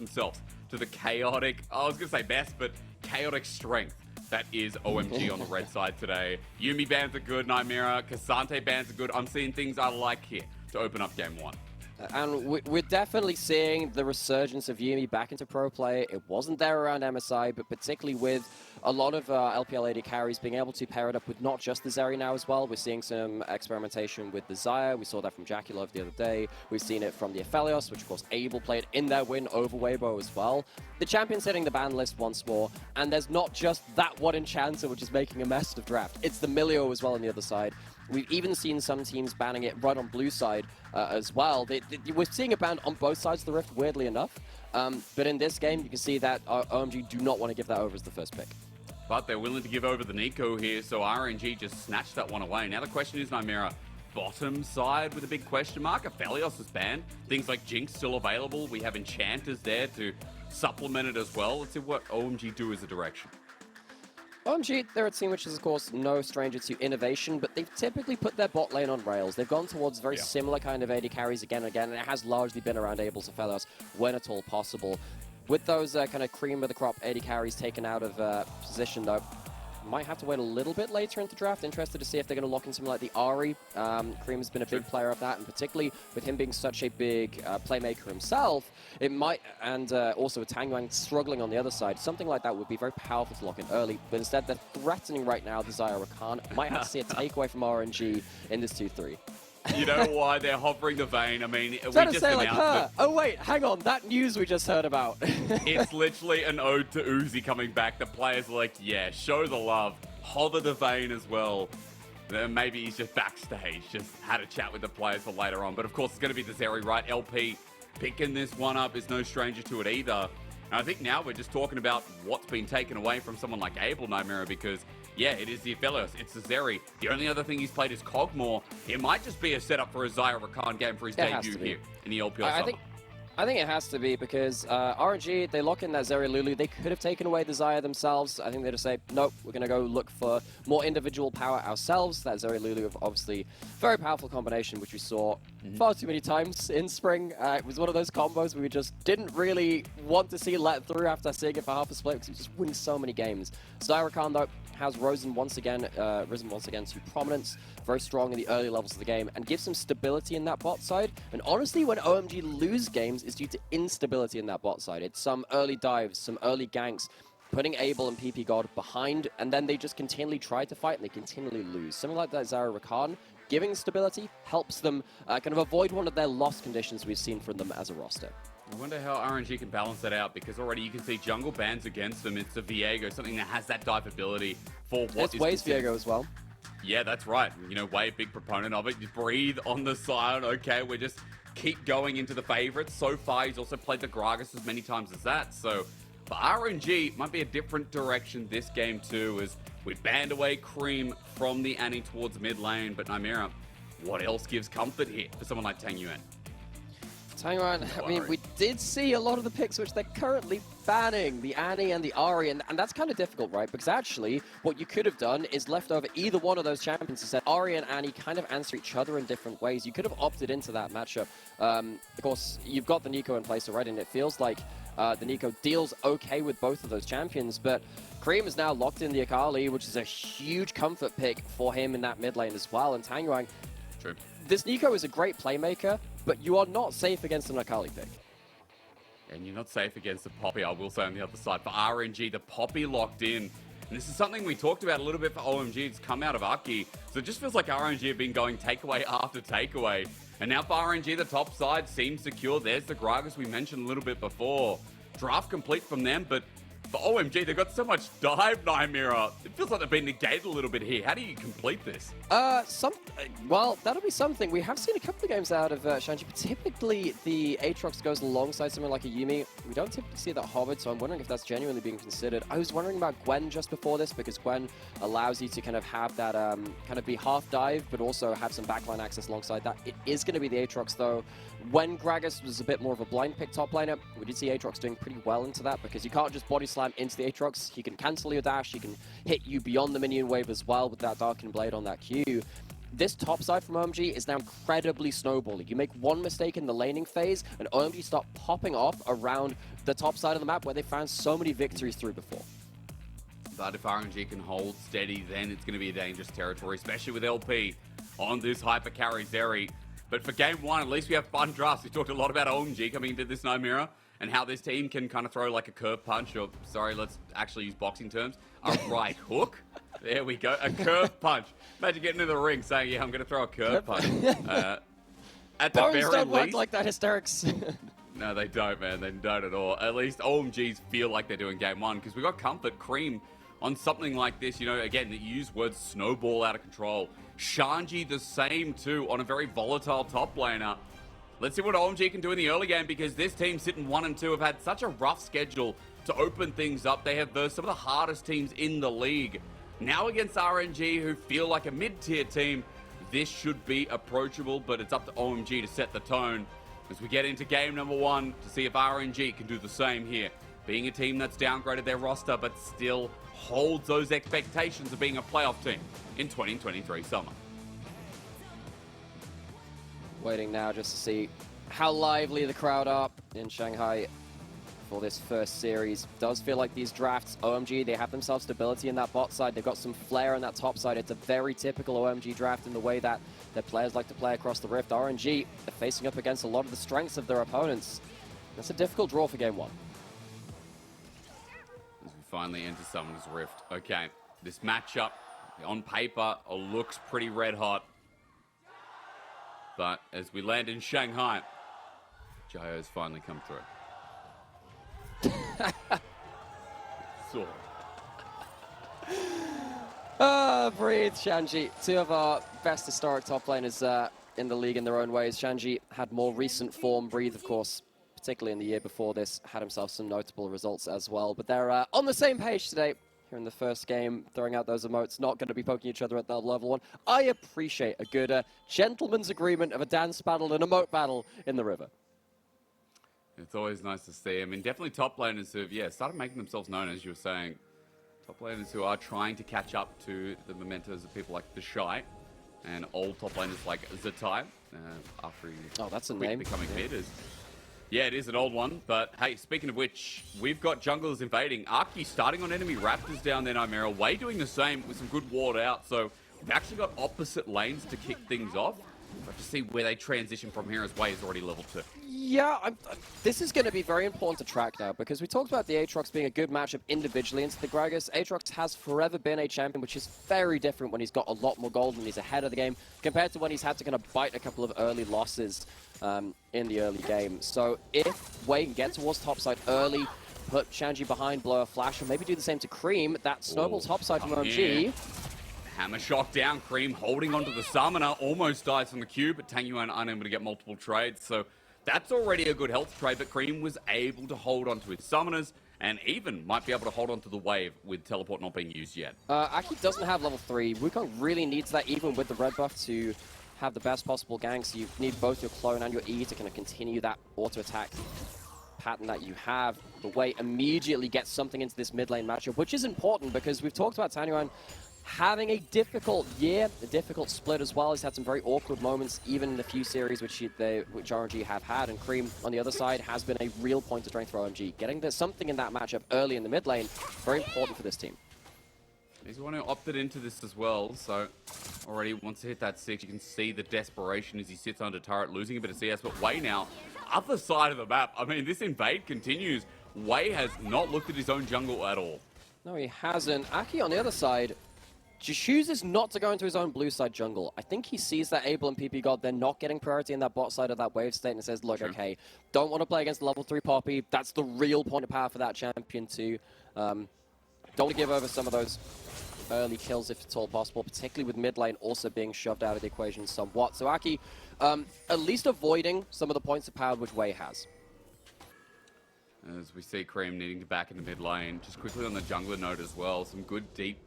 themselves to the chaotic, I was going to say best, but chaotic strength that is OMG on the red side today. Yuumi bans are good, Nightmare, Cassante bans are good. I'm seeing things I like here to open up Game 1. And we're definitely seeing the resurgence of Yuumi back into pro play. It wasn't there around MSI, but particularly with a lot of LPL AD carries being able to pair it up with not just the Zeri now as well. We're seeing some experimentation with the Xayah. We saw that from Jackulov the other day. We've seen it from the Aphelios, which of course Abel played in their win over Weibo as well. The champion's hitting the ban list once more, and there's not just that one enchanter which is making a mess of draft. It's the Milio as well on the other side. We've even seen some teams banning it right on blue side as well. We're seeing it banned on both sides of the Rift, weirdly enough. But in this game, you can see that OMG do not want to give that over as the first pick. But they're willing to give over the Nico here, so RNG just snatched that one away. Now the question is, Nightmare, bottom side with a big question mark. Aphelios is banned. Things like Jinx still available. We have enchanters there to supplement it as well. Let's see what OMG do as a direction. OMG, they're a team which is, of course, no stranger to innovation, but they've typically put their bot lane on rails. They've gone towards very similar kind of AD carries again and again, and it has largely been around Abel's Aphelios when at all possible. With those kind of cream of the crop AD carries taken out of position, though, might have to wait a little bit later into draft. Interested to see if they're going to lock in something like the Ahri. Cream has been a big player of that, and particularly with him being such a big playmaker himself, it might, and also with Tangyuan struggling on the other side, something like that would be very powerful to lock in early, but instead they're threatening right now the Xayah Rakan. Might have to see a takeaway from RNG in this 2-3. You know why they're hovering the vein? I mean, we just say like announced Oh wait, hang on, that news we just heard about. It's literally an ode to Uzi coming back. The players are like, yeah, show the love, hover the vein as well. Then maybe he's just backstage, just had a chat with the players for later on. But of course, it's going to be the Zeri, right? LP picking this one up is no stranger to it either. And I think now we're just talking about what's been taken away from someone like Abel Nightmare, because yeah, it is the Aphelios, it's the Zeri. The only other thing he's played is Kog'Maw. It might just be a setup for a Xayah Rakan game for his debut here in the LPL summer. I think it has to be because RNG, they lock in that Zeri Lulu. They could have taken away the Xayah themselves. I think they just say, nope, we're going to go look for more individual power ourselves. That Zeri Lulu, obviously, very powerful combination, which we saw far too many times in spring. It was one of those combos we just didn't really want to see let through after seeing it for half a split because it was just winning so many games. Xayah Rakan, though, has risen once again to prominence, very strong in the early levels of the game, and gives some stability in that bot side. And honestly, when OMG lose games, it's due to instability in that bot side. It's some early dives, some early ganks, putting Abel and PP God behind, and then they just continually try to fight, and they continually lose. Something like that Xayah Rakan, giving stability, helps them kind of avoid one of their loss conditions we've seen from them as a roster. I wonder how RNG can balance that out, because already you can see jungle bans against them. It's a Viego, something that has that dive ability for what is Way's Viego as well. Yeah, that's right. You know, Way, big proponent of it. Just breathe on the side. Okay, we just keep going into the favorites. So far, he's also played the Gragas as many times as that. So for RNG, might be a different direction this game too, as we banned away Cream from the Annie towards mid lane. But Nightmare, what else gives comfort here for someone like Tangyuan? Tangyuan, I mean, we did see a lot of the picks which they're currently banning, the Annie and the Ahri, and that's kind of difficult, right? Because actually, what you could have done is left over either one of those champions and said Ahri and Annie kind of answer each other in different ways. You could have opted into that matchup. Of course, you've got the Nico in place already, and it feels like the Nico deals okay with both of those champions, but Cream is now locked in the Akali, which is a huge comfort pick for him in that mid lane as well, and Tangyuan, True. This Nico is a great playmaker, but you are not safe against an Akali pick. And you're not safe against the Poppy, I will say, on the other side. For RNG, the Poppy locked in. And this is something we talked about a little bit for OMG. It's come out of Aki. So it just feels like RNG have been going takeaway after takeaway. And now for RNG, the top side seems secure. There's the Gragas we mentioned a little bit before. Draft complete from them, but for OMG, they've got so much dive, Nightmare. It feels like they've been negated a little bit here. How do you complete this? Well, that'll be something. We have seen a couple of games out of Shanji, but typically the Aatrox goes alongside someone like a Yuumi. We don't typically see that hovered, so I'm wondering if that's genuinely being considered. I was wondering about Gwen just before this, because Gwen allows you to kind of have that kind of be half dive, but also have some backline access alongside that. It is going to be the Aatrox, though. When Gragas was a bit more of a blind pick top laner, we did see Aatrox doing pretty well into that, because you can't just body slam into the Aatrox. He can cancel your dash, he can hit you beyond the minion wave as well with that Darkened Blade on that Q. this top side from OMG is now incredibly snowballing. You make one mistake in the laning phase, and OMG start popping off around the top side of the map where they found so many victories through before. But if RNG can hold steady, then it's going to be a dangerous territory, especially with LP on this hyper carry Zeri. But for game one, at least we have fun drafts. We talked a lot about OMG coming into this Nymera and how this team can kind of throw like a curve punch, or sorry, let's actually use boxing terms, a right hook. There we go, a curve punch. Imagine getting into the ring saying, yeah, I'm going to throw a curve punch. At the Bones very don't work least, like that, hysterics. no, they don't, man. They don't at all. At least OMGs feel like they're doing game one, because we got comfort Cream on something like this, you know, again, that you use words snowball out of control. Shanji the same too on a very volatile top laner. Let's see what OMG can do in the early game, because this team sitting 1 and 2 have had such a rough schedule to open things up. They have versed some of the hardest teams in the league. Now against RNG, who feel like a mid-tier team, this should be approachable, but it's up to OMG to set the tone as we get into game number 1 to see if RNG can do the same here. Being a team that's downgraded their roster, but still holds those expectations of being a playoff team in 2023 summer. Waiting now just to see how lively the crowd are in Shanghai for this first series. Does feel like these drafts, OMG, they have themselves stability in that bot side. They've got some flair on that top side. It's a very typical OMG draft in the way that their players like to play across the rift. RNG are facing up against a lot of the strengths of their opponents. That's a difficult draw for game 1. As we finally enter Summoner's Rift. Okay, this matchup on paper looks pretty red hot. But as we land in Shanghai, Jayo's finally come through. Sort of. Breathe, Shanji. Two of our best historic top laners in the league in their own ways. Shanji had more recent form. Breathe, of course, particularly in the year before this, had himself some notable results as well. But they're on the same page today. Here in the first game, throwing out those emotes, not going to be poking each other at that level 1. I appreciate a good gentleman's agreement of a dance battle and emote battle in the river. It's always nice to see. I mean, definitely top laners who have, started making themselves known, as you were saying. Top laners who are trying to catch up to the mementos of people like the Shy and old top laners like Zatai, after he that's a quit name. Becoming mid. Yeah, it is an old one, but hey, speaking of which, we've got junglers invading. Arky starting on enemy Raptors down there, Nymera. Way doing the same with some good ward out, so we've actually got opposite lanes to kick things off. We'll have to see where they transition from here, as Way is already level 2. Yeah, this is going to be very important to track now, because we talked about the Aatrox being a good matchup individually into the Gragas. Aatrox has forever been a champion, which is very different when he's got a lot more gold and he's ahead of the game, compared to when he's had to kind of bite a couple of early losses in the early game. So if Wei can get towards topside early, put Shanji behind, blow a flash, and maybe do the same to Cream, that snowball topside from OMG. Hammer shot down, Cream holding onto the summoner, almost dies from the Q, but Tangyuan unable to get multiple trades, so that's already a good health trade, but Cream was able to hold onto his summoners, and even might be able to hold onto the wave with teleport not being used yet. Aki doesn't have level 3. Wukong really needs that, even with the red buff, to have the best possible gank, so you need both your clone and your E to kind of continue that auto-attack pattern that you have. The Wei immediately gets something into this mid lane matchup, which is important because we've talked about Tangyuan having a difficult year, a difficult split as well. He's had some very awkward moments, even in the few series which RNG have had, and Cream on the other side has been a real point of strength for OMG. Getting something in that matchup early in the mid lane, very important for this team. He's the one who opted into this as well, so already wants to hit that 6. You can see the desperation as he sits under turret, losing a bit of CS, but Wei now, other side of the map. I mean, this invade continues. Wei has not looked at his own jungle at all. No, he hasn't. Aki on the other side just chooses not to go into his own blue side jungle. I think he sees that Abel and PP God, they're not getting priority in that bot side of that wave state, and says, look, okay, don't want to play against the level 3 Poppy. That's the real point of power for that champion too. Don't want to give over some of those early kills if it's all possible, particularly with mid lane also being shoved out of the equation somewhat. So Aki, at least avoiding some of the points of power which Wei has. As we see Cream needing to back in the mid lane. Just quickly on the jungler note as well, some good deep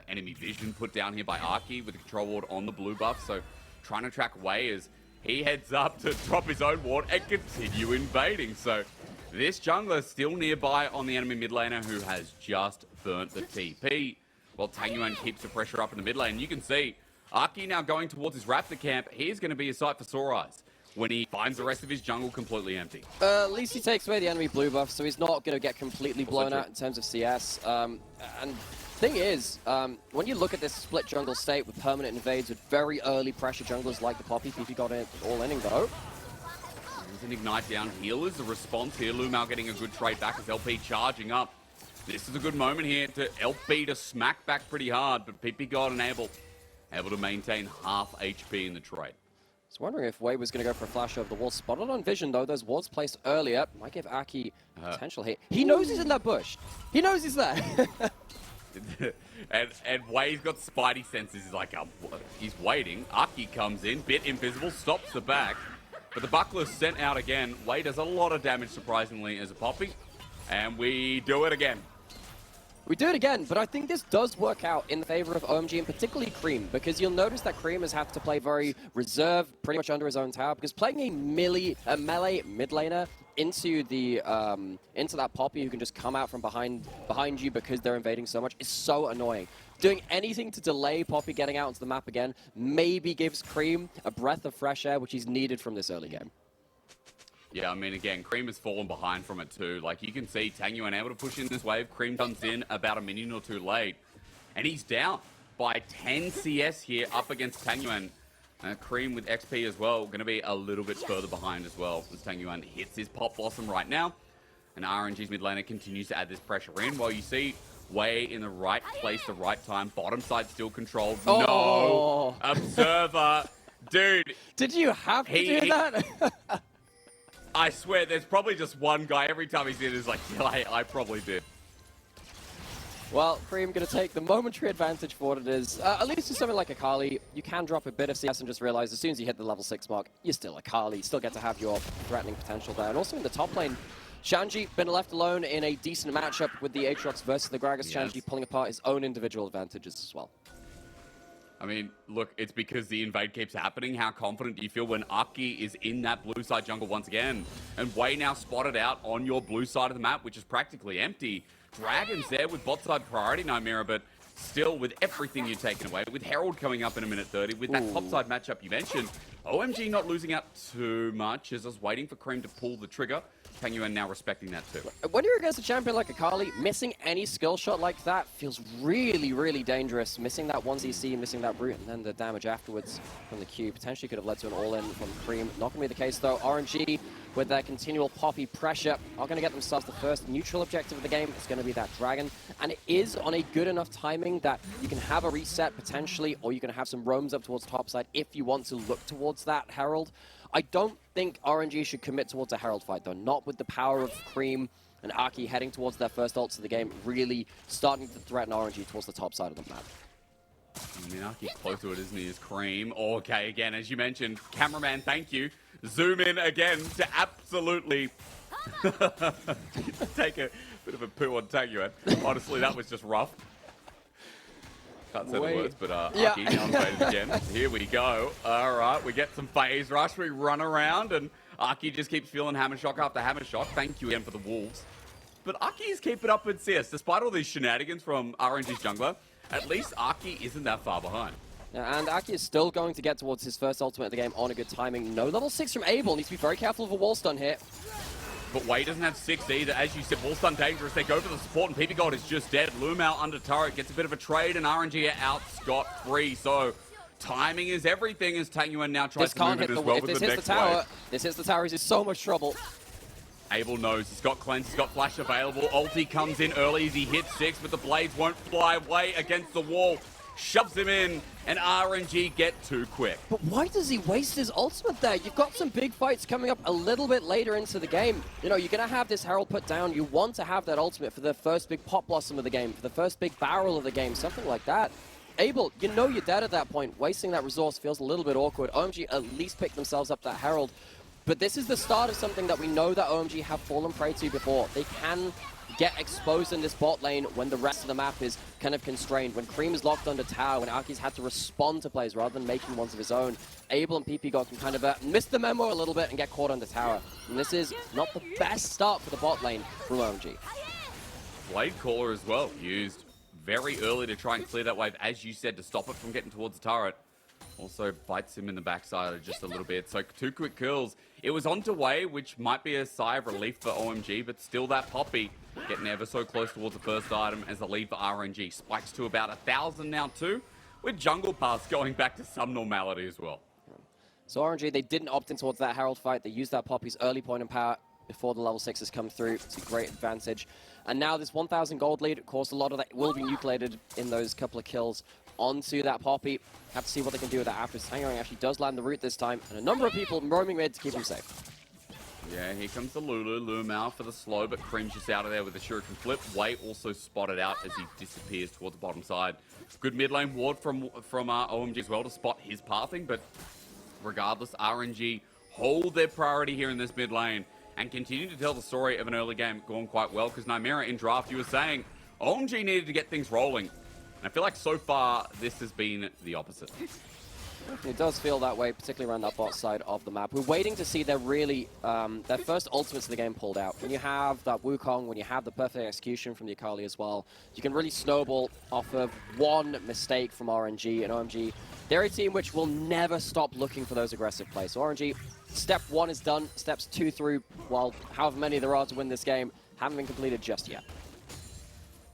enemy vision put down here by Arky with the control ward on the blue buff. So trying to track Wei as he heads up to drop his own ward and continue invading. So this jungler still nearby on the enemy mid laner who has just burnt the TP. While Tangyuan keeps the pressure up in the mid lane. You can see Aki now going towards his Raptor camp. He's going to be a sight for sore eyes when he finds the rest of his jungle completely empty. At least he takes away the enemy blue buff, so he's not going to get completely blown out in terms of CS. And thing is, when you look at this split jungle state with permanent invades with very early pressure junglers like the Poppy, PP got it all inning though. There's an ignite down. Healer's the response here. Lumao getting a good trade back as LP charging up. This is a good moment here to LP to smack back pretty hard, but PP got able to maintain half HP in the trade. I was wondering if Wei was going to go for a flash over the wall. Spotted on vision, though. Those wards placed earlier. Might give Aki potential here. He knows he's in that bush. He knows he's there. and Wei's got spidey senses. He's like, he's waiting. Aki comes in, bit invisible, stops the back. But the buckler's sent out again. Wei does a lot of damage, surprisingly, as a Poppy. And we do it again. We do it again, but I think this does work out in favor of OMG and particularly Cream, because you'll notice that Cream has had to play very reserved, pretty much under his own tower, because playing a melee mid laner into that Poppy who can just come out from behind you because they're invading so much is so annoying. Doing anything to delay Poppy getting out onto the map again maybe gives Cream a breath of fresh air, which he's needed from this early game. Yeah, I mean, again, Cream has fallen behind from it too. Like, you can see Tangyuan able to push in this wave. Cream comes in about a minute or two late. And he's down by 10 CS here up against Tangyuan. Cream with XP as well, going to be a little bit further behind as well as Tangyuan hits his Pop Blossom right now. And RNG's mid laner continues to add this pressure in while you see Wei in the right place, the right time. Bottom side still controlled. Oh. No! Observer! Dude! Did you have to do that? I swear, there's probably just one guy every time he's in is like, yeah, I probably did. Well, Cream going to take the momentary advantage for what it is. At least with something like Akali, you can drop a bit of CS and just realize as soon as you hit the level 6 mark, you're still Akali. You still get to have your threatening potential there. And also in the top lane, Shanji been left alone in a decent matchup with the Aatrox versus the Gragas. Yes. Shanji pulling apart his own individual advantages as well. I mean, look, it's because the invade keeps happening. How confident do you feel when Aki is in that blue side jungle once again? And Wei now spotted out on your blue side of the map, which is practically empty. Dragon's there with bot side priority, Nymera, but still with everything you've taken away, with Herald coming up in a minute 30, with that top side matchup you mentioned, OMG not losing out too much as I was waiting for Cream to pull the trigger. Tangyuan now respecting that too. When you're against a champion like Akali, missing any skill shot like that feels really, really dangerous. Missing that 1CC, missing that brute, and then the damage afterwards from the Q potentially could have led to an all-in from Cream. Not going to be the case though. RNG, with their continual Poppy pressure, are going to get themselves the first neutral objective of the game. It's going to be that Dragon. And it is on a good enough timing that you can have a reset potentially, or you can have some roams up towards top side if you want to look towards that Herald. I don't think RNG should commit towards a Herald fight, though. Not with the power of Cream and Aki heading towards their first ults of the game, really starting to threaten RNG towards the top side of the map. I mean, Aki's close to it, isn't he, is Cream. Okay, again, as you mentioned, cameraman, thank you. Zoom in again to absolutely take a bit of a poo on Tangyuan. Honestly, that was just rough. Can't say the words, but Aki now invaded again. Here we go. All right, we get some phase rush. We run around, and Aki just keeps feeling hammer shock after hammer shock. Thank you again for the wolves. But Aki is keeping up with CS. Despite all these shenanigans from RNG's jungler, at least Aki isn't that far behind. Yeah, and Aki is still going to get towards his first ultimate of the game on a good timing. No level 6 from Abel. Needs to be very careful of a wall stun here. But Wei doesn't have 6 either. As you said, wall stun dangerous. They go for the support, and PP God is just dead. Lumao under turret gets a bit of a trade, and RNG are out scot-free. So timing is everything as Tangyuan now tries to move it as well with the next wave. This hits the tower. He's in so much trouble. Abel knows. He's got cleanse. He's got flash available. Ulti comes in early as he hits 6, but the blades won't fly. Wei against the wall. Shoves him in, and RNG get too quick. But why does he waste his ultimate there? You've got some big fights coming up a little bit later into the game. You know, you're going to have this Herald put down. You want to have that ultimate for the first big Pop Blossom of the game, for the first big barrel of the game, something like that. Abel, you know you're dead at that point. Wasting that resource feels a little bit awkward. OMG at least picked themselves up that Herald. But this is the start of something that we know that OMG have fallen prey to before. They can get exposed in this bot lane when the rest of the map is kind of constrained. When Cream is locked under tower, when Aki's had to respond to plays rather than making ones of his own, Abel and PP God can kind of miss the memo a little bit and get caught under tower. And this is not the best start for the bot lane from OMG. Blade Caller as well, used very early to try and clear that wave, as you said, to stop it from getting towards the turret. Also bites him in the backside just a little bit. So 2 quick kills. It was on to Way, which might be a sigh of relief for OMG, but still that Poppy getting ever so close towards the first item as the lead for RNG. Spikes to about 1,000 now too, with Jungle Pass going back to some normality as well. So RNG, they didn't opt in towards that Herald fight. They used that Poppy's early point of power before the level 6s come through. It's a great advantage. And now this 1,000 gold lead, of course, a lot of that will be nucleated in those couple of kills onto that Poppy. Have to see what they can do with that after. Sangarang actually does land the root this time, and a number of people roaming mid to keep him safe. Yeah, here comes the Lulu. Loom out for the slow, but Cream's just out of there with the shuriken flip. Way also spotted out as he disappears towards the bottom side. Good mid lane ward from OMG as well to spot his pathing, but regardless, RNG hold their priority here in this mid lane and continue to tell the story of an early game going quite well, because Nymera in draft, you were saying OMG needed to get things rolling. And I feel like so far, this has been the opposite. It does feel that way, particularly around that bot side of the map. We're waiting to see their really, their first ultimates of the game pulled out. When you have that Wukong, when you have the perfect execution from the Akali as well, you can really snowball off of one mistake from RNG and OMG. They're a team which will never stop looking for those aggressive plays. So RNG, step 1 is done, steps 2 through, well, however many there are to win this game, haven't been completed just yet.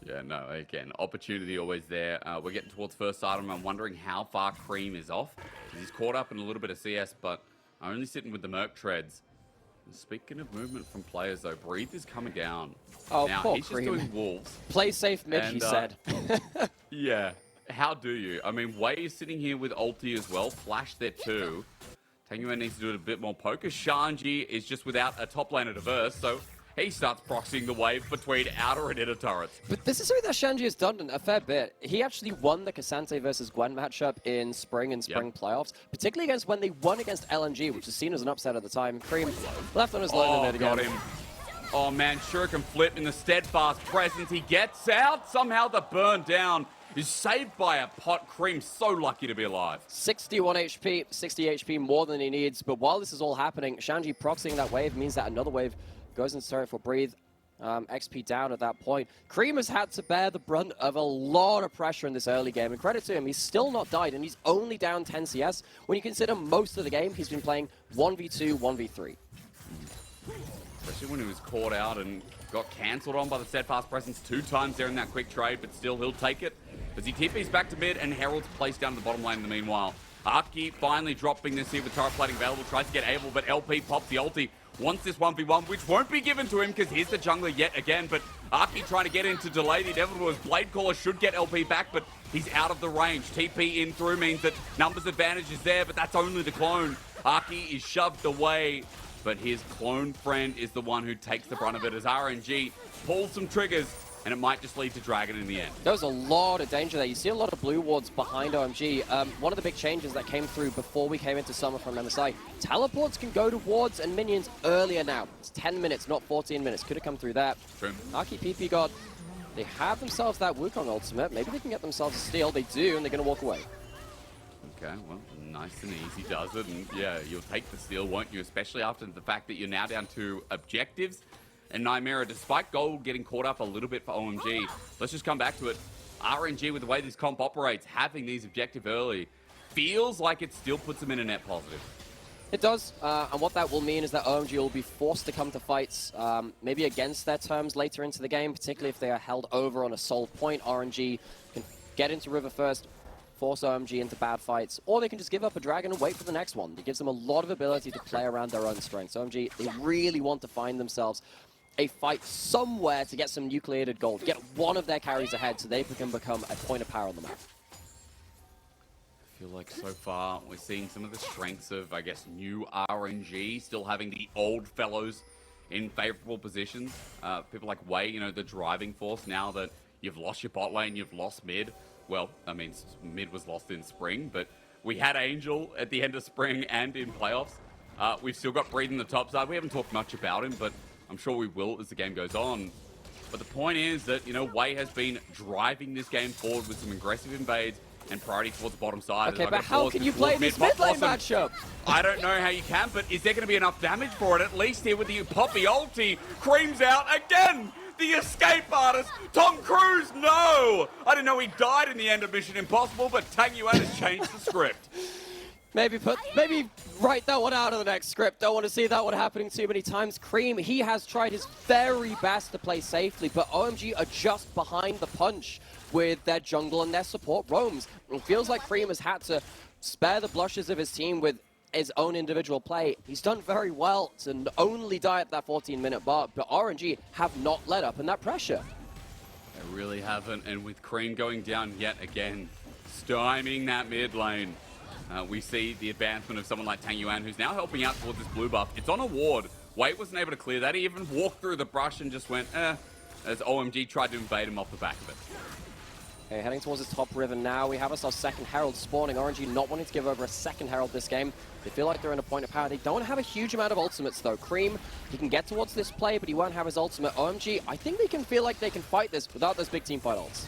Yeah, no, again, opportunity always there. We're getting towards first item. I'm wondering how far Cream is off. He's caught up in a little bit of CS, but only sitting with the Merc treads. And speaking of movement from players, though, Breathe is coming down. Oh, now, poor he's Cream. just doing wolves. Play safe mid, he said. Yeah, how do you? I mean, Way is sitting here with ulti as well. Flash there too. Tanguan needs to do it a bit more poker. Shanji is just without a top laner to verse, so he starts proxying the wave between outer and inner turrets. But this is something that Shanji has done a fair bit. He actually won the Cassante versus Gwen matchup in spring playoffs, particularly against when they won against LNG, which is seen as an upset at the time. Cream left on his line and got him. Oh man, Shuriken flip in the steadfast presence. He gets out. Somehow the burn down is saved by a pot. Cream so lucky to be alive. 61 HP, 60 HP more than he needs. But while this is all happening, Shanji proxying that wave means that another wave goes into turret for Breathe. XP down at that point. Cream has had to bear the brunt of a lot of pressure in this early game. And credit to him, he's still not died, and he's only down 10 CS. When you consider most of the game, he's been playing 1v2, 1v3. Especially when he was caught out and got cancelled on by the steadfast presence 2 times there in that quick trade, but still he'll take it. As he TP's back to mid, and Herald's placed down to the bottom lane in the meanwhile. Aki finally dropping this here with turret plating available, tries to get Abel, but LP pops the ulti. Wants this 1v1, which won't be given to him because here's the jungler yet again. But Aki trying to get in to delay the inevitable as Blade Caller should get LP back, but he's out of the range. TP in through means that numbers advantage is there, but that's only the clone. Aki is shoved away, but his clone friend is the one who takes the brunt of it as RNG pulls some triggers, and it might just lead to Dragon in the end. There was a lot of danger there. You see a lot of blue wards behind OMG. One of the big changes that came through before we came into summer from MSI, teleports can go to wards and minions earlier now. It's 10 minutes, not 14 minutes. Could have come through that. True. Aki PP God, they have themselves that Wukong ultimate. Maybe they can get themselves a steal. They do, and they're going to walk away. Okay, well, nice and easy does it. And yeah, you'll take the steal, won't you? Especially after the fact that you're now down to objectives. And Nymera, despite gold getting caught up a little bit for OMG, let's just come back to it. RNG, with the way this comp operates, having these objective early, feels like it still puts them in a net positive. It does, and what that will mean is that OMG will be forced to come to fights, maybe against their terms later into the game, particularly if they are held over on a sole point. RNG can get into River first, force OMG into bad fights, or they can just give up a dragon and wait for the next one. It gives them a lot of ability to play around their own strengths. OMG, they really want to find themselves a fight somewhere to get some nucleated gold, get one of their carries ahead so they can become a point of power on the map. I feel like so far we're seeing some of the strengths of, I guess, new RNG, still having the old fellows in favorable positions. People like Way, you know, the driving force now that you've lost your bot lane, you've lost mid. Well, I mean, mid was lost in spring, but we had Angel at the end of spring and in playoffs. We've still got Breed in the top side. We haven't talked much about him, but I'm sure we will as the game goes on. But the point is that, you know, Way has been driving this game forward with some aggressive invades and priority towards the bottom side. Okay, but how can you play this mid lane matchup? I don't know how you can, but is there going to be enough damage for it? At least here with the Poppy ulti, Cream's out again! The escape artist, Tom Cruise, no! I didn't know he died in the end of Mission Impossible, but Tang Yuan has changed the script. Maybe write that one out of the next script. Don't want to see that one happening too many times. Cream, he has tried his very best to play safely, but OMG are just behind the punch with their jungle and their support roams. It feels like Cream has had to spare the blushes of his team with his own individual play. He's done very well to only die at that 14-minute mark, but RNG have not let up in that pressure. They really haven't, and with Cream going down yet again, stymieing that mid lane. We see the advancement of someone like Tang Yuan, who's now helping out towards this blue buff. It's on a ward. Wait wasn't able to clear that. He even walked through the brush and just went, as OMG tried to invade him off the back of it. Okay, heading towards the top river now. We have ourselves second Herald spawning. RNG not wanting to give over a second Herald this game. They feel like they're in a point of power. They don't have a huge amount of ultimates though. Cream, he can get towards this play, but he won't have his ultimate. OMG, I think they can feel like they can fight this without those big team fight ults.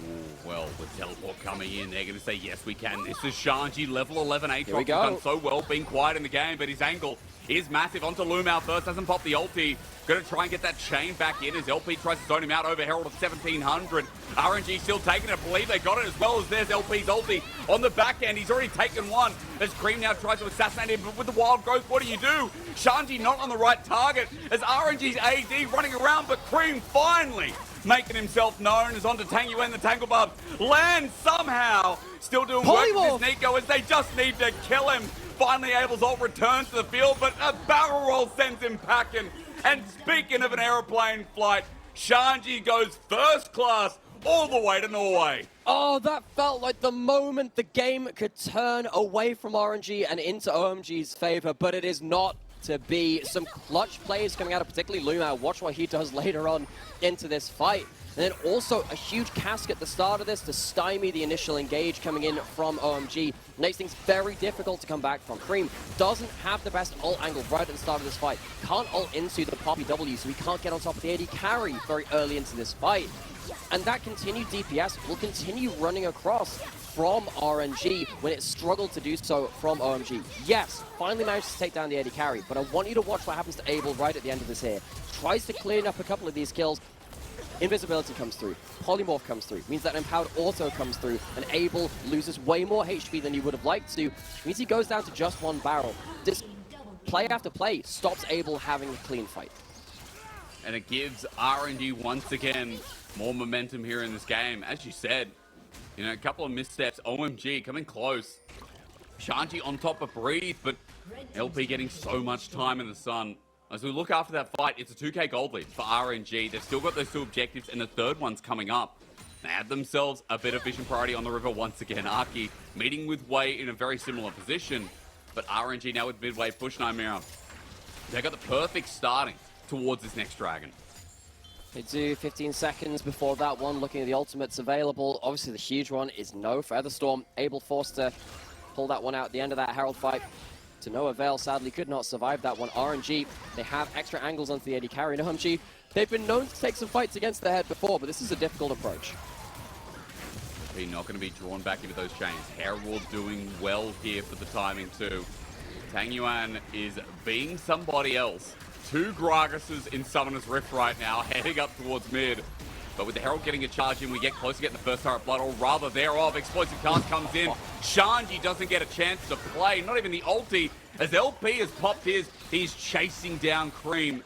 Ooh, well, with teleport coming in, they're going to say, yes, we can. This is Shanji, level 11 Aatrox. Here we go. He's done so well, being quiet in the game, but his angle is massive. Onto Lumao first, doesn't pop the ulti. Going to try and get that chain back in as LP tries to zone him out over Herald of 1700. RNG still taking it. I believe they got it as well as there's LP's ulti on the back end. He's already taken one as Cream now tries to assassinate him, but with the wild growth, what do you do? Shanji not on the right target as RNG's AD running around, but Cream finally making himself known as onto Tang Yuan, the Tangle Barb lands somehow. Still doing work with this Nico as they just need to kill him. Finally, Abel's ult returns to the field, but a barrel roll sends him packing. And speaking of an aeroplane flight, Shanji goes first class all the way to Norway. Oh, that felt like the moment the game could turn away from RNG and into OMG's favor, but it is not to be. Some clutch plays coming out of particularly Lumao. Watch what he does later on into this fight. And then also a huge cask at the start of this to stymie the initial engage coming in from OMG. Makes things very difficult to come back from. Cream doesn't have the best ult angle right at the start of this fight. Can't ult into the Poppy W, so he can't get on top of the AD carry very early into this fight. And that continued DPS will continue running across from RNG when it struggled to do so from OMG. Yes, finally managed to take down the AD carry, but I want you to watch what happens to Abel right at the end of this here. Tries to clean up a couple of these kills. Invisibility comes through, Polymorph comes through, means that Empowered Auto comes through, and Abel loses way more HP than he would have liked to, means he goes down to just one barrel. This play after play stops Abel having a clean fight. And it gives RNG once again more momentum here in this game. As you said, you know, a couple of missteps, OMG coming close. Shanji on top of Breathe, but LP getting so much time in the sun. As we look after that fight, it's a 2k gold lead for RNG. They've still got those two objectives, and the third one's coming up. They had themselves a bit of vision priority on the river once again. Arky meeting with Wei in a very similar position, but RNG now with midway push Nightmare. They got the perfect starting towards this next dragon. They do 15 seconds before that one, looking at the ultimates available. Obviously the huge one is no Featherstorm. Abel forced to pull that one out at the end of that Herald fight. To no avail, sadly could not survive that one. RNG, they have extra angles onto the AD carry. And OMG, they've been known to take some fights against their head before, but this is a difficult approach. He's not going to be drawn back into those chains. Herald doing well here for the timing too. Tang Yuan is being somebody else. Two Gragas's in Summoner's Rift right now, heading up towards mid. But with the Herald getting a charge in, we get close to getting the first turret blood, or rather thereof. Explosive cast comes in. Shanji doesn't get a chance to play, not even the ulti. As LP has popped his, he's chasing down Cream.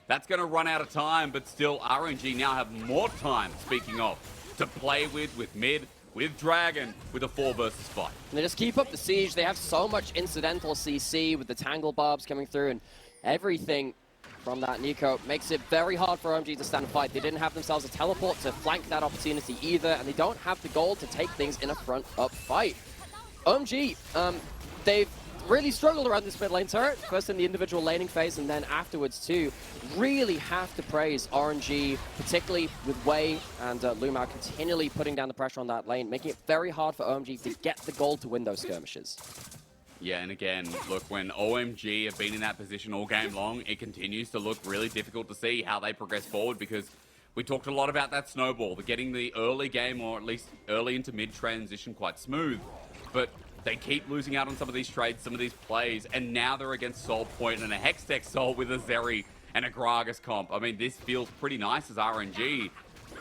That's going to run out of time, but still RNG now have more time, speaking of, to play with mid, with Dragon, with a 4 versus 5. And they just keep up the siege. They have so much incidental CC with the Tangle Barbs coming through and everything from that Nico makes it very hard for OMG to stand and fight. They didn't have themselves a teleport to flank that opportunity either, and they don't have the gold to take things in a front-up fight. OMG, they've really struggled around this mid lane turret, first in the individual laning phase and then afterwards too. Really have to praise RNG, particularly with Wei and Lumao continually putting down the pressure on that lane, making it very hard for OMG to get the gold to win those skirmishes. Yeah, and again, look, when OMG have been in that position all game long, it continues to look really difficult to see how they progress forward, because we talked a lot about that snowball, the getting the early game, or at least early into mid transition, quite smooth. But they keep losing out on some of these trades, some of these plays, and now they're against Soul Point and a Hextech Soul with a Zeri and a Gragas comp. I mean, this feels pretty nice as RNG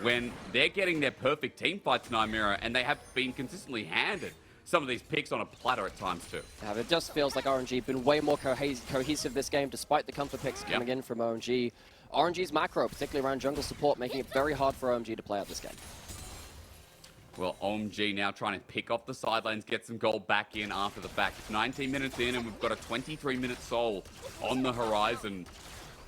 when they're getting their perfect team fights, Nymera, and they have been consistently handed some of these picks on a platter at times too. Yeah, it just feels like RNG have been way more cohesive this game, despite the comfort picks coming in from OMG. RNG's macro, particularly around jungle support, making it very hard for OMG to play out this game. Well, OMG now trying to pick off the side lanes, get some gold back in after the fact. It's 19 minutes in, and we've got a 23-minute Soul on the horizon.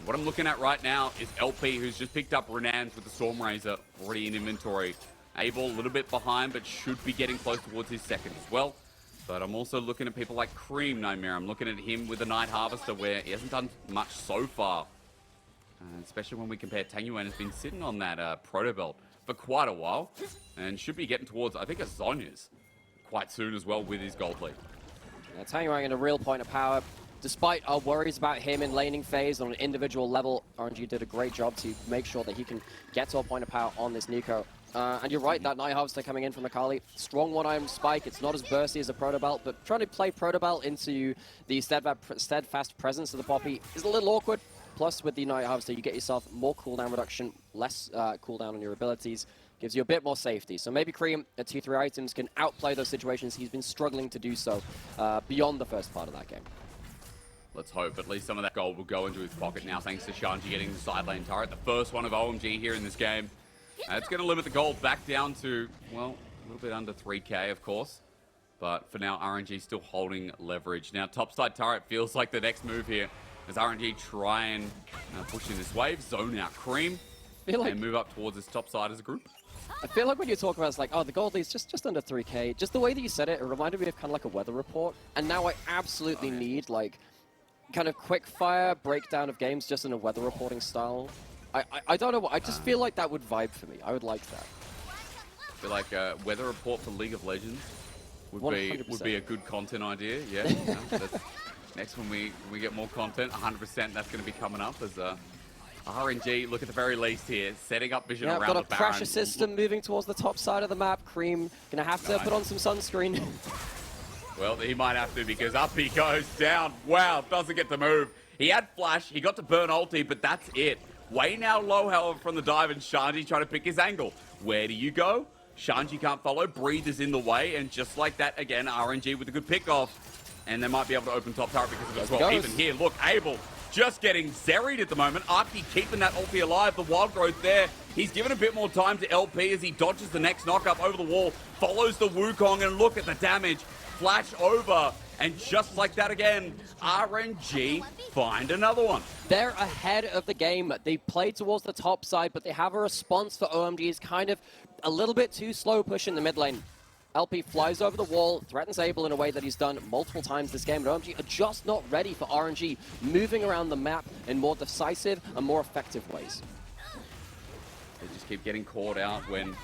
What I'm looking at right now is LP, who's just picked up Renans with the Stormrazor already in inventory. Abel a little bit behind, but should be getting close towards his second as well. But I'm also looking at people like Cream, Nymera. I'm looking at him with the Night Harvester, where he hasn't done much so far. Especially when we compare Tangyuan has been sitting on that Proto Belt for quite a while. And should be getting towards, I think, a Zonya's quite soon as well with his gold lead. Yeah, Tangyuan in a real point of power. Despite our worries about him in laning phase on an individual level, RNG did a great job to make sure that he can get to a point of power on this Nico. And you're right, that Night Harvester coming in from Akali. Strong one-item spike. It's not as bursty as a Proto Belt, but trying to play Proto Belt into the steadfast presence of the Poppy is a little awkward. Plus, with the Night Harvester, you get yourself more cooldown reduction, less cooldown on your abilities. Gives you a bit more safety. So maybe Cream at 2-3 items can outplay those situations. He's been struggling to do so beyond the first part of that game. Let's hope at least some of that gold will go into his pocket now, thanks to Shanji getting the side lane turret. The first one of OMG here in this game. It's going to limit the gold back down to, well, a little bit under 3k, of course. But for now, RNG still holding leverage. Now, topside turret feels like the next move here as RNG try and push in this wave, zone out Cream, and move up towards this top side as a group. I feel like when you talk about it, it's like, oh, the gold lead's just under 3k. Just the way that you said it, it reminded me of kind of like a weather report. And now I absolutely need, like, kind of quick fire breakdown of games just in a weather reporting style. I don't know, I just feel like that would vibe for me. I would like that. I feel like a weather report for League of Legends would be a good content idea. Yeah, that's next when we get more content, 100% that's going to be coming up as RNG, look at the very least here, setting up vision around the Baron. Got a pressure system moving towards the top side of the map. Cream gonna have to put on some sunscreen. Well, he might have to because up he goes down. Wow, doesn't get to move. He had flash, he got to burn ulti, but that's it. Way now low, however, from the dive, and Shanji trying to pick his angle. Where do you go? Shanji can't follow, Breathe is in the way, and just like that, again, RNG with a good pick off. And they might be able to open top turret because of it as well. Even here, look, Abel just getting zeried at the moment. Arky keeping that ulti alive, the wild growth there. He's given a bit more time to LP as he dodges the next knockup over the wall, follows the Wukong, and look at the damage. Flash over, and just like that again, RNG find another one. They're ahead of the game. They play towards the top side, but they have a response for OMG's kind of a little bit too slow push in the mid lane. LP flies over the wall, threatens Abel in a way that he's done multiple times this game, but OMG are just not ready for RNG moving around the map in more decisive and more effective ways. They just keep getting caught out when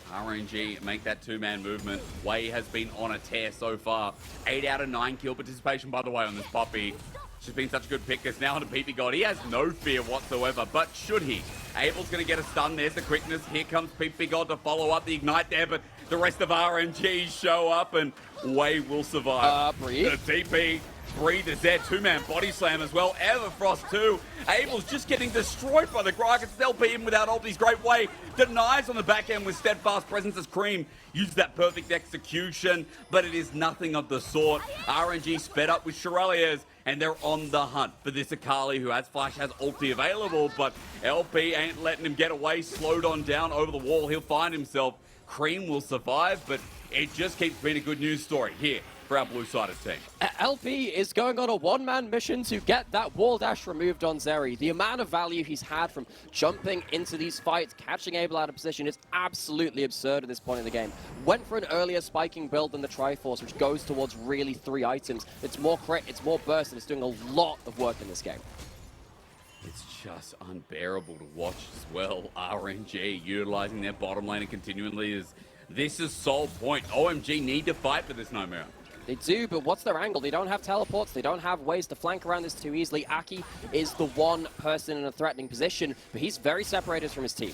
RNG make that two-man movement. Wei has been on a tear so far. 8 out of 9 kill participation, by the way, on this Poppy. She's been such a good pick. It's now on a PP God. He has no fear whatsoever, but should he? Abel's going to get a stun. There's the quickness. Here comes PP God to follow up the ignite there, but the rest of RNG show up, and Wei will survive. Breathe. The DP. Breathe is there. Two-man body slam as well. Everfrost too. Abel's just getting destroyed by the Gragas. LP in without ulti's great way. Denies on the back end with steadfast presence as Cream. Used that perfect execution, but it is nothing of the sort. RNG sped up with Shireliers, and they're on the hunt for this Akali who has flash, has ulti available, but LP ain't letting him get away. Slowed on down over the wall. He'll find himself. Cream will survive, but it just keeps being a good news story here for our blue-sided team. LP is going on a one-man mission to get that wall dash removed on Zeri. The amount of value he's had from jumping into these fights, catching Abel out of position is absolutely absurd at this point in the game. Went for an earlier spiking build than the Triforce, which goes towards really 3 items. It's more crit, it's more burst, and it's doing a lot of work in this game. It's just unbearable to watch as well. RNG utilizing their bottom lane and continually is this is sole point. OMG need to fight for this Nymera. They do, but what's their angle? They don't have teleports. They don't have ways to flank around this too easily. Aki is the one person in a threatening position, but he's very separated from his team.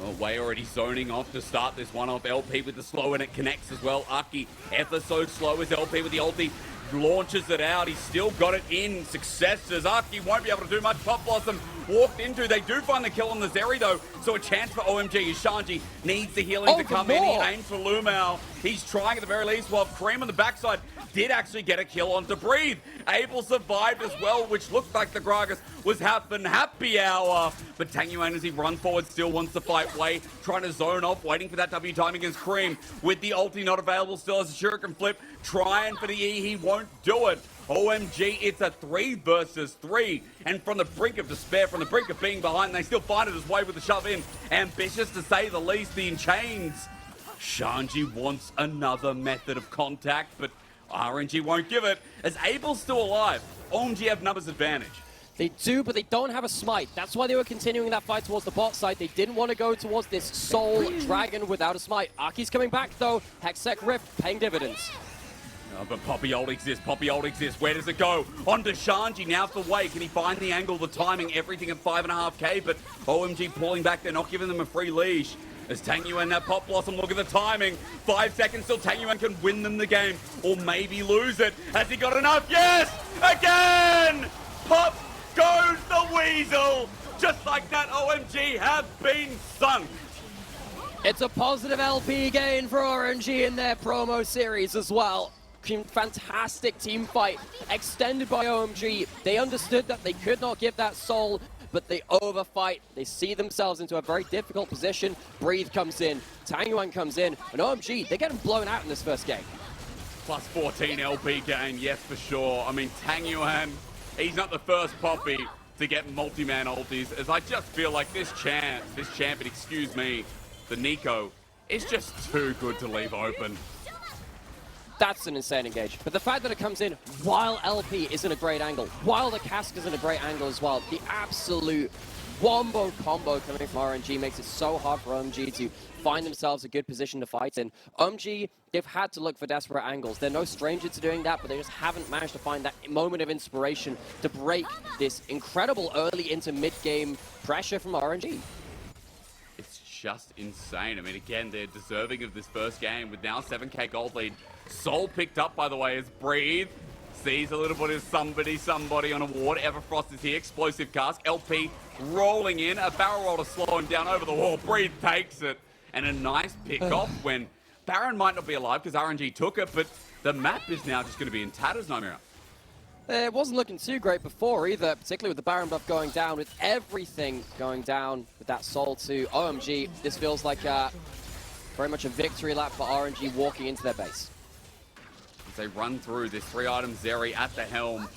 Well, Wei already zoning off to start this one off. LP with the slow, and it connects as well. Aki ever so slow as LP with the ulti. launches it out. He's still got it in. Successes. Aki won't be able to do much. Pop Blossom walked into. They do find the kill on the Zeri, though. So a chance for OMG. Shanji needs the healing to come in. He aims for Lumao. He's trying at the very least, while Cream on the backside did actually get a kill on to Breathe. Abel survived as well, which looked like the Gragas was having happy hour. But Tang Yuan, as he runs forward, still wants to fight Wei, trying to zone off, waiting for that W time against Cream. With the ulti not available still as a Shuriken flip, trying for the E, he won't do it. OMG, it's a 3 versus 3. And from the brink of despair, from the brink of being behind, they still find it as Wei with the shove in. Ambitious to say the least, the chains. Shanji wants another method of contact, but RNG won't give it, as Abel's still alive. OMG have numbers advantage. They do, but they don't have a smite. That's why they were continuing that fight towards the bot side. They didn't want to go towards this Soul Dragon without a smite. Aki's coming back, though. Hextech Rift paying dividends. Oh, but Poppy Ult exists. Poppy Ult exists. Where does it go? On to Shanji. Now for Wei. Can he find the angle, the timing, everything at 5.5k? But OMG pulling back. They're not giving them a free leash. As Tang Yuan, that Pop Blossom, look at the timing. 5 seconds till Tang Yuan can win them the game, or maybe lose it. Has he got enough? Yes! Again! Pop goes the Weasel! Just like that, OMG have been sunk. It's a positive LP gain for RNG in their promo series as well. Fantastic team fight, extended by OMG. They understood that they could not give that soul, but they overfight. They see themselves into a very difficult position. Breathe comes in, Tang Yuan comes in, and OMG, they're getting blown out in this first game. Plus 14 LP gain, yes for sure. I mean, Tang Yuan, he's not the first Poppy to get multi-man ultis, as I just feel like this champion, excuse me, the Nico, is just too good to leave open. That's an insane engage. But the fact that it comes in while LP is in a great angle, while the cask is in a great angle as well, the absolute wombo combo coming from RNG makes it so hard for OMG to find themselves a good position to fight in. OMG, they've had to look for desperate angles. They're no stranger to doing that, but they just haven't managed to find that moment of inspiration to break this incredible early into mid-game pressure from RNG. It's just insane. I mean, again, they're deserving of this first game with now 7k gold lead. Soul picked up, by the way, as Breathe sees a little bit of somebody on a ward. Everfrost is here, explosive cast. LP rolling in, a barrel roll to slow him down over the wall. Breathe takes it, and a nice pick off when Baron might not be alive because RNG took it, but the map is now just going to be in tatters, Naimira. It wasn't looking too great before either, particularly with the Baron buff going down, with everything going down with that Soul to OMG. This feels like very much a victory lap for RNG walking into their base. As they run through this 3-item Zeri at the helm,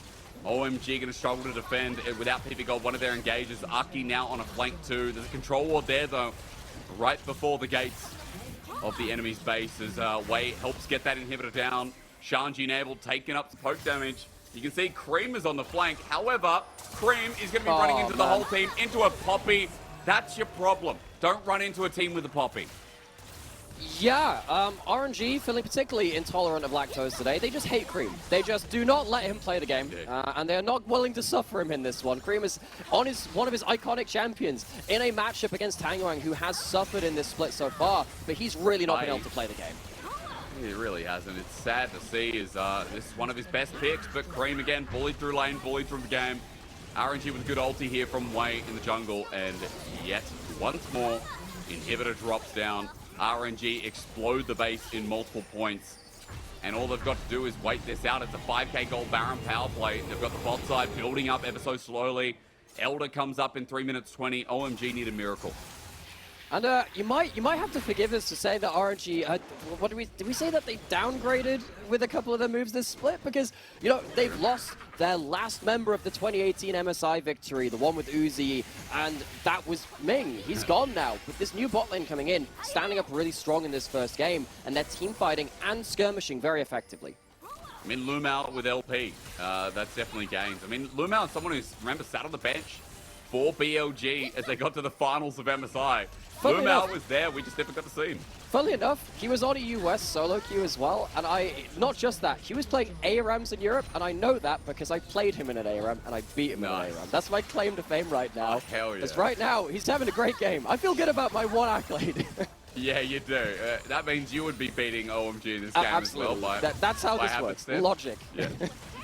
OMG going to struggle to defend without PP Gold. One of their engages, Aki now on a flank too. There's a control ward there though, right before the gates of the enemy's base as Wei helps get that inhibitor down. Shanji enabled, taking up the poke damage. You can see Cream is on the flank. However, Cream is going to be running into the whole team, into a Poppy. That's your problem. Don't run into a team with a Poppy. Yeah, RNG feeling particularly intolerant of lactose today. They just hate Cream. They just do not let him play the game, and they are not willing to suffer him in this one. Cream is on one of his iconic champions in a matchup against Tang Yuan, who has suffered in this split so far, but he's really not been able to play the game. He really hasn't. It's sad to see as this is one of his best picks, but Cream again, bullied through lane, bullied through the game. RNG with a good ulti here from Wei in the jungle, and yet once more, inhibitor drops down. RNG explode the base in multiple points, and all they've got to do is wait this out. It's a 5k gold Baron power play. They've got the bot side building up ever so slowly. Elder comes up in 3 minutes 20. OMG need a miracle. And you might have to forgive us to say that RNG, what did we say that they downgraded with a couple of their moves this split? Because, you know, they've lost their last member of the 2018 MSI victory, the one with Uzi, and that was Ming. He's gone now. With this new bot lane coming in, standing up really strong in this first game, and they're team fighting and skirmishing very effectively. I mean, Lumao with LP, that's definitely gains. I mean, Lumao is someone who's, remember, sat on the bench for BLG as they got to the finals of MSI. Lumao was there, we just never got to see him. Funnily enough, he was on a US solo queue as well, and not just that, he was playing ARAMs in Europe, and I know that because I played him in an ARAM, and I beat him in an ARAM. That's my claim to fame right now. Oh, hell yeah. Because right now, he's having a great game. I feel good about my one accolade. Yeah, you do. That means you would be beating OMG in this game Absolutely. as well. That's how by this works. happenstance. Logic. Yeah,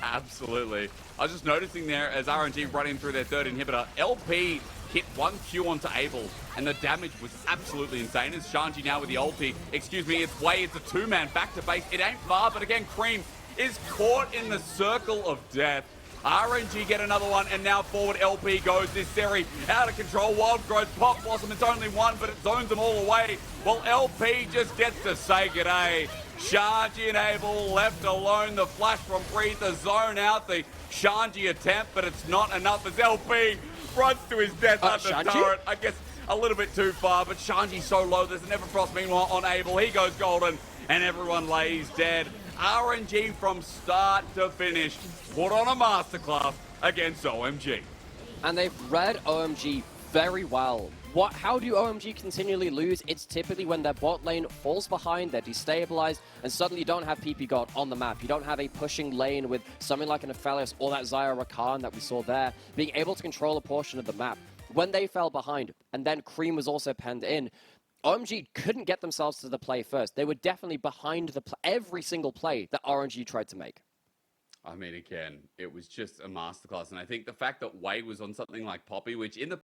absolutely. I was just noticing there as RNG running through their third inhibitor, LP hit 1Q onto Abel, and the damage was absolutely insane. As Shanji now with the ulti, excuse me, it's Way, it's a two-man back to base. It ain't far, but again, Cream is caught in the circle of death. RNG get another one, and now forward LP goes. This Seri out of control. Wild growth, Pop Blossom. It's only one, but it zones them all away. Well, LP just gets to say g'day. Shanji and Abel left alone. The flash from Breathe, the zone out. The Shanji attempt, but it's not enough as LP runs to his death under Shanji? turret. I guess a little bit too far, but Shanji's so low. There's an Everfrost meanwhile on Abel. He goes golden, and everyone lays dead. RNG from start to finish put on a masterclass against OMG. And they've read OMG very well. How do OMG continually lose? It's typically when their bot lane falls behind, they're destabilized, and suddenly you don't have PP God on the map. You don't have a pushing lane with something like an Aphelios or that Xayah Rakan that we saw there, being able to control a portion of the map. When they fell behind, and then Cream was also penned in, OMG couldn't get themselves to the play first. They were definitely behind every single play that RNG tried to make. I mean, again, it was just a masterclass. And I think the fact that Way was on something like Poppy, which in the